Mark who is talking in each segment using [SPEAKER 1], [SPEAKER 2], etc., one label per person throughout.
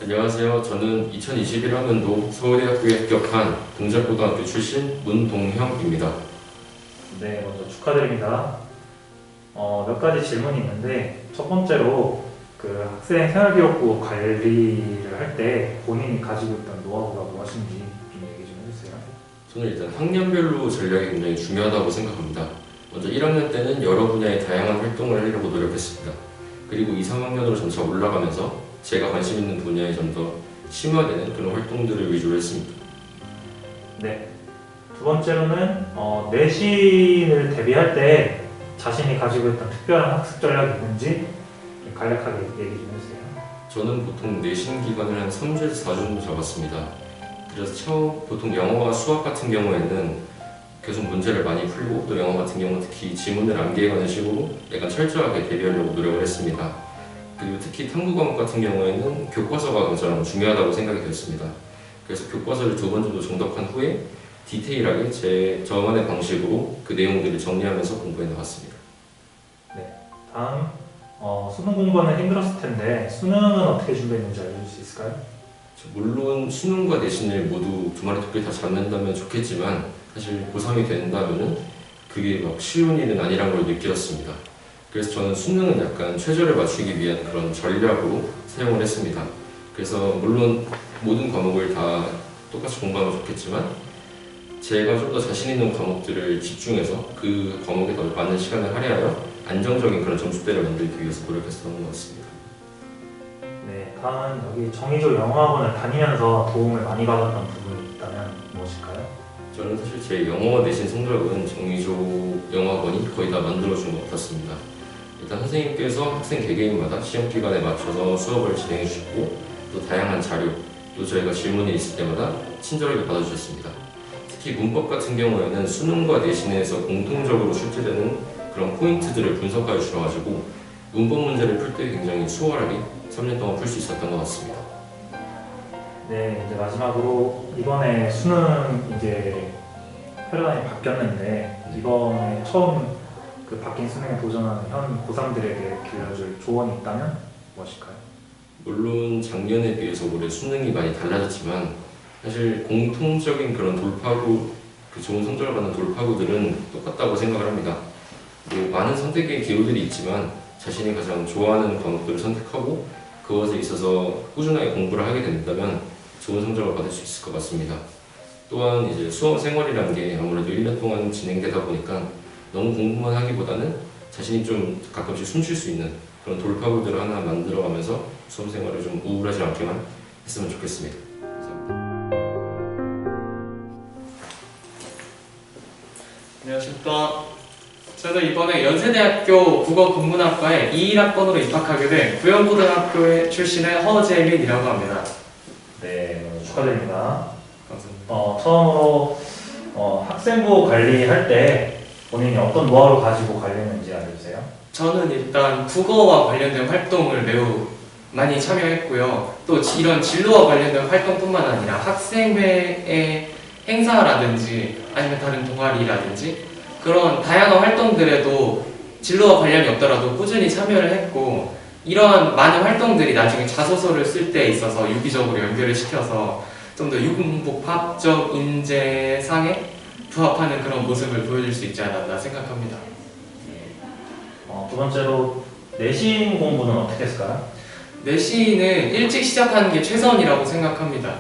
[SPEAKER 1] 안녕하세요. 저는 2021학년도 서울대학교에 합격한 동작고등학교 출신 문동형입니다.
[SPEAKER 2] 네, 먼저 축하드립니다. 몇 가지 질문이 있는데 첫 번째로 그 학생 생활기록부 관리를 할 때 본인이 가지고 있던 노하우가 무엇인지 좀 얘기 좀 해주세요.
[SPEAKER 1] 저는 일단 학년별로 전략이 굉장히 중요하다고 생각합니다. 먼저 1학년 때는 여러 분야의 다양한 활동을 하려고 노력했습니다. 그리고 2, 3학년으로 점차 올라가면서 제가 관심 있는 분야에 좀 더 심화되는 그런 활동들을 위주로 했습니다.
[SPEAKER 2] 네, 두 번째로는 내신을 대비할 때 자신이 가지고 있던 특별한 학습 전략이 있는지 간략하게 얘기 좀 해주세요.
[SPEAKER 1] 저는 보통 내신 기간을 한 3주에서 4주 정도 잡았습니다. 그래서 보통 영어와 수학 같은 경우에는 계속 문제를 많이 풀고 또 영어 같은 경우 특히 지문을 암기해가는 식으로 약간 철저하게 대비하려고 노력을 했습니다. 그리고 특히 탐구 과목 같은 경우에는 교과서가 가장 중요하다고 생각이 되었습니다. 그래서 교과서를 2번 정도 정독한 후에 디테일하게 저만의 방식으로 그 내용들을 정리하면서 공부해 나갔습니다.
[SPEAKER 2] 네, 다음 수능 공부는 힘들었을 텐데 수능은 어떻게 준비했는지 알려줄 수 있을까요?
[SPEAKER 1] 물론 수능과 내신을 모두 두 마리 토끼를 다 잡는다면 좋겠지만 사실 고3이 된다면은 그게 막 쉬운 일은 아니란 걸 느꼈습니다. 그래서 저는 수능은 약간 최저를 맞추기 위한 그런 전략으로 사용을 했습니다. 그래서 물론 모든 과목을 다 똑같이 공부하면 좋겠지만 제가 좀 더 자신 있는 과목들을 집중해서 그 과목에 더 많은 시간을 할애하여 안정적인 그런 점수대를 만들기 위해서 노력했었던 것 같습니다.
[SPEAKER 2] 네, 다음은 여기 정의조 영어학원을 다니면서 도움을 많이 받았던 부분이 있다면 무엇일까요?
[SPEAKER 1] 저는 사실 제 영어 내신 성적은 정의조 영어학원이 거의 다 만들어준 것 같았습니다. 일단 선생님께서 학생 개개인마다 시험 기간에 맞춰서 수업을 진행해 주셨고 또 다양한 자료, 또 저희가 질문이 있을 때마다 친절하게 받아주셨습니다. 특히 문법 같은 경우에는 수능과 내신에서 공통적으로 출제되는 그런 포인트들을 분석하여 주셔가지고 문법 문제를 풀 때 굉장히 수월하게 3년 동안 풀 수 있었던 것 같습니다.
[SPEAKER 2] 네, 이제 마지막으로 이번에 수능 이제 패러다임이 바뀌었는데 이번에 처음 그 바뀐 수능에 도전하는 현 고3들에게 길러줄 조언이 있다면 무엇일까요?
[SPEAKER 1] 물론 작년에 비해서 올해 수능이 많이 달라졌지만 사실 공통적인 그런 돌파구, 그 좋은 성적을 받는 돌파구들은 똑같다고 생각을 합니다. 많은 선택의 기호들이 있지만 자신이 가장 좋아하는 과목들을 선택하고 그것에 있어서 꾸준하게 공부를 하게 된다면 좋은 성적을 받을 수 있을 것 같습니다. 또한 이제 수험 생활이라는 게 아무래도 1년 동안 진행되다 보니까 너무 공부만 하기보다는 자신이 좀 가끔씩 숨 쉴 수 있는 그런 돌파구들을 하나 만들어가면서 수험 생활을 좀 우울하지 않게만 했으면 좋겠습니다. 감사합니다.
[SPEAKER 3] 안녕하십니까. 저는 이번에 연세대학교 국어국문학과에 21학번으로 입학하게 된 구영고등학교 출신의 허재민이라고 합니다.
[SPEAKER 2] 네, 축하드립니다.
[SPEAKER 3] 감사합니다.
[SPEAKER 2] 처음으로 학생부 관리할 때 본인이 어떤 노하우를 가지고 관리했는지 알려주세요.
[SPEAKER 3] 저는 일단 국어와 관련된 활동을 매우 많이 참여했고요. 또 이런 진로와 관련된 활동뿐만 아니라 학생회의 행사라든지 아니면 다른 동아리라든지 그런 다양한 활동들에도 진로와 관련이 없더라도 꾸준히 참여를 했고 이러한 많은 활동들이 나중에 자소서를 쓸 때 있어서 유기적으로 연결을 시켜서 좀 더 융복합적 인재상에 부합하는 그런 모습을 보여줄 수 있지 않았나 생각합니다.
[SPEAKER 2] 두 번째로 내신 공부는 어떻게 했을까요?
[SPEAKER 3] 내신은 일찍 시작하는 게 최선이라고 생각합니다.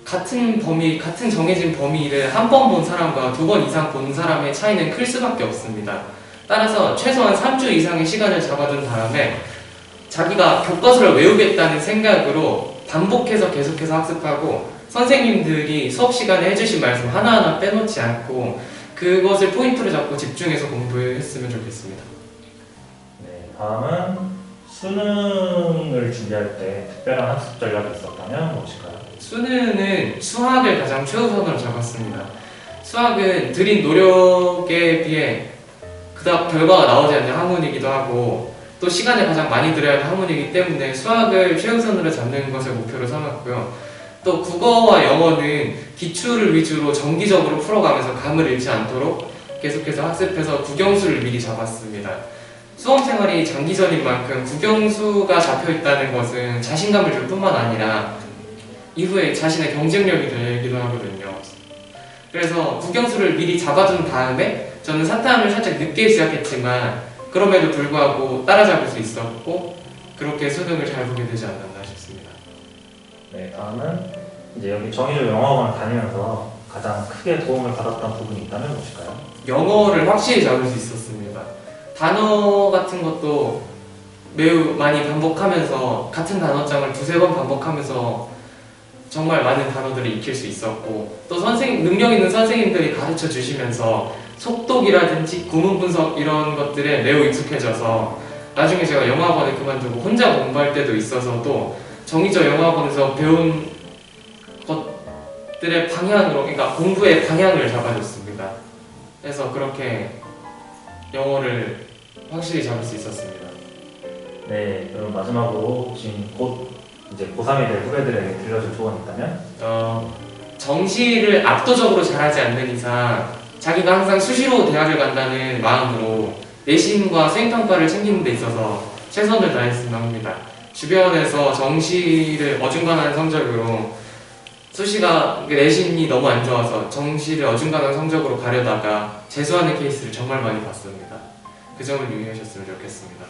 [SPEAKER 3] 같은 정해진 범위를 한 번 본 사람과 2번 이상 본 사람의 차이는 클 수밖에 없습니다. 따라서 최소한 3주 이상의 시간을 잡아둔 다음에 자기가 교과서를 외우겠다는 생각으로 반복해서 계속해서 학습하고 선생님들이 수업 시간에 해주신 말씀 하나하나 빼놓지 않고 그것을 포인트로 잡고 집중해서 공부했으면 좋겠습니다.
[SPEAKER 2] 네, 다음은 수능을 준비할 때 특별한 학습 전략이 있었다면 무엇일까요?
[SPEAKER 3] 수능은 수학을 가장 최우선으로 잡았습니다. 수학은 들인 노력에 비해 그닥 결과가 나오지 않는 학문이기도 하고 또 시간을 가장 많이 들여야 하는 학문이기 때문에 수학을 최우선으로 잡는 것을 목표로 삼았고요. 또 국어와 영어는 기출을 위주로 정기적으로 풀어가면서 감을 잃지 않도록 계속해서 학습해서 국영수를 미리 잡았습니다. 수험 생활이 장기전인 만큼 국영수가 잡혀 있다는 것은 자신감을 줄 뿐만 아니라 이후에 자신의 경쟁력이 되기도 하거든요. 그래서 국영수를 미리 잡아둔 다음에 저는 사탐을 살짝 늦게 시작했지만 그럼에도 불구하고 따라잡을 수 있었고 그렇게 수능을 잘 보게 되지 않았나 싶습니다.
[SPEAKER 2] 네, 다음은 이제 여기 정의조 영어학원을 다니면서 가장 크게 도움을 받았던 부분이 있다면 무엇일까요?
[SPEAKER 3] 영어를 확실히 잡을 수 있었습니다. 단어 같은 것도 매우 많이 반복하면서 같은 단어장을 두세 번 반복하면서 정말 많은 단어들을 익힐 수 있었고 또 능력 있는 선생님들이 가르쳐 주시면서 속독이라든지 구문 분석 이런 것들에 매우 익숙해져서 나중에 제가 영어학원을 그만두고 혼자 공부할 때도 있어서도 정의저 영어학원에서 배운 것들의 방향으로 그러니까 공부의 방향을 잡아줬습니다. 그래서 그렇게 영어를 확실히 잡을 수 있었습니다.
[SPEAKER 2] 네, 그럼 마지막으로 지금 곧 이제 고3이 될 후배들에게 들려줄 조언이 있다면?
[SPEAKER 3] 정시를 압도적으로 잘하지 않는 이상 자기가 항상 수시로 대학을 간다는 마음으로 내신과 수행평가를 챙기는 데 있어서 최선을 다했으면 합니다. 주변에서 정시를 어중간한 성적으로 내신이 너무 안 좋아서 정시를 어중간한 성적으로 가려다가 재수하는 케이스를 정말 많이 봤습니다. 그 점을 유의하셨으면 좋겠습니다.